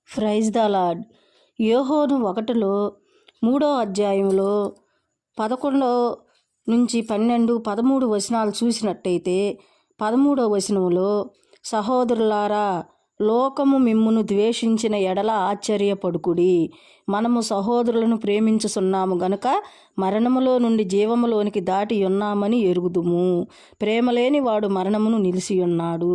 Praise the lord. యోహోను 1లో 3వ అధ్యాయంలో 11 నుంచి 12, 13 వచనాలు చూసినట్టయితే 13వ వచనంలో, సహోదరులారా, లోకము మిమ్మును ద్వేషించిన ఎడల ఆశ్చర్యపడుకుడి. మనము సహోదరులను ప్రేమించుచున్నాము గనుక మరణములో నుండి జీవములోనికి దాటి ఉన్నామని ఎరుగుదుము. ప్రేమ లేని వాడు మరణమును నిలిచి ఉన్నాడు.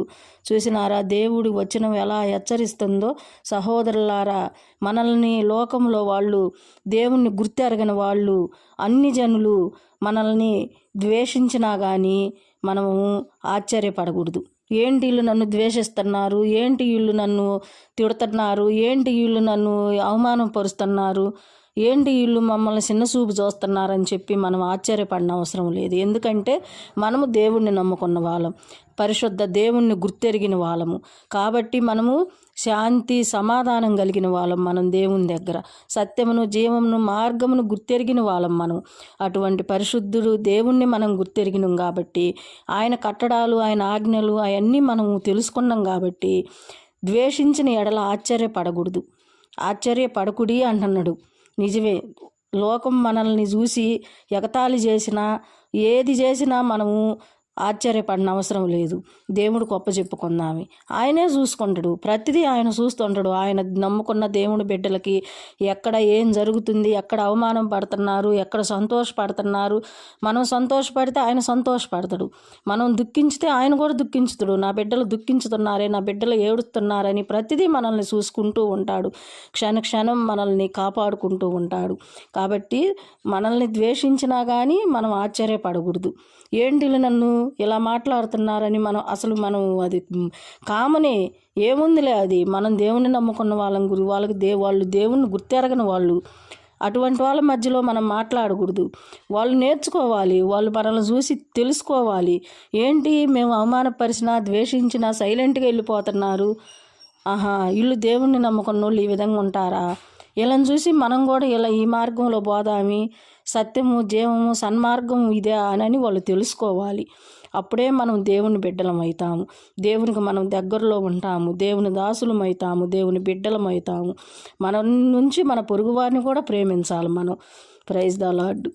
చూసినారా, దేవుడి వచనం ఎలా హెచ్చరిస్తుందో. సహోదరులారా, మనల్ని లోకంలో వాళ్ళు, దేవుణ్ణి గుర్తెరగని వాళ్ళు, అన్ని జనులు మనల్ని ద్వేషించినా కానీ మనము ఆశ్చర్యపడకూడదు. ఏంటి వీళ్ళు నన్ను ద్వేషిస్తున్నారు, ఏంటి వీళ్ళు నన్ను తిడుతున్నారు, ఏంటి వీళ్ళు నన్ను అవమానపరుస్తున్నారు, ఏంటి వీళ్ళు మమ్మల్ని చిన్నచూపు చూస్తున్నారని చెప్పి మనం ఆశ్చర్యపడిన అవసరం లేదు. ఎందుకంటే మనము దేవుణ్ణి నమ్ముకున్న వాళ్ళం, పరిశుద్ధ దేవుణ్ణి గుర్తెరిగిన వాళ్ళము. కాబట్టి మనము శాంతి సమాధానం కలిగిన వాళ్ళం. మనం దేవుని దగ్గర సత్యమును, జీవమును, మార్గమును గుర్తెరిగిన వాళ్ళం మనం. అటువంటి పరిశుద్ధుడు దేవుణ్ణి మనం గుర్తెరిగినాం కాబట్టి, ఆయన కట్టడాలు, ఆయన ఆజ్ఞలు అవన్నీ మనము తెలుసుకున్నాం కాబట్టి ద్వేషించిన ఎడల ఆశ్చర్యపడకూడదు. ఆశ్చర్యపడకుడి అంటున్నాడు. నిజమే, లోకం మనల్ని చూసి ఎగతాళి చేసినా, ఏది చేసినా మనము ఆశ్చర్యపడిన అవసరం లేదు. దేవుడు గొప్ప చెప్పుకుందామి. ఆయనే చూసుకుంటాడు, ప్రతిదీ ఆయన చూస్తుంటాడు. ఆయన నమ్ముకున్న దేవుని బిడ్డలకి ఎక్కడ ఏం జరుగుతుంది, ఎక్కడ అవమానం పడుతున్నారు, ఎక్కడ సంతోషపడుతున్నారు. మనం సంతోషపడితే ఆయన సంతోషపడతాడు, మనం దుఃఖించితే ఆయన కూడా దుఃఖించుతాడు. నా బిడ్డలు దుఃఖించుతున్నారే, నా బిడ్డలు ఏడుస్తున్నారని ప్రతిదీ మనల్ని చూసుకుంటూ ఉంటాడు. క్షణం మనల్ని కాపాడుకుంటూ ఉంటాడు. కాబట్టి మనల్ని ద్వేషించినా కానీ మనం ఆశ్చర్యపడకూడదు. ఏంటి నన్ను ఇలా మాట్లాడుతున్నారని మనం అది కామనే, ఏముందిలే, అది మనం దేవుణ్ణి నమ్ముకున్న వాళ్ళం వాళ్ళకి వాళ్ళు దేవుణ్ణి గుర్తెరగని వాళ్ళు. అటువంటి వాళ్ళ మధ్యలో మనం మాట్లాడకూడదు. వాళ్ళు నేర్చుకోవాలి, వాళ్ళు మనల్ని చూసి తెలుసుకోవాలి. ఏంటి మేము అవమానపరిచినా, ద్వేషించినా సైలెంట్గా వెళ్ళిపోతున్నారు, వీళ్ళు దేవుణ్ణి నమ్ముకున్న వాళ్ళు ఈ విధంగా ఉంటారా, వీళ్ళని చూసి మనం కూడా ఇలా ఈ మార్గంలో పోదామి, సత్యము, జీవము, సన్మార్గం ఇదే అని వాళ్ళు తెలుసుకోవాలి. అప్పుడే మనం దేవుని బిడ్డలం అవుతాము, దేవునికి మనం దగ్గరలో ఉంటాము, దేవుని దాసులం అవుతాము, దేవుని బిడ్డలం అవుతాము. మన నుంచి మన పొరుగువారిని కూడా ప్రేమించాలి మనం. Praise the lord.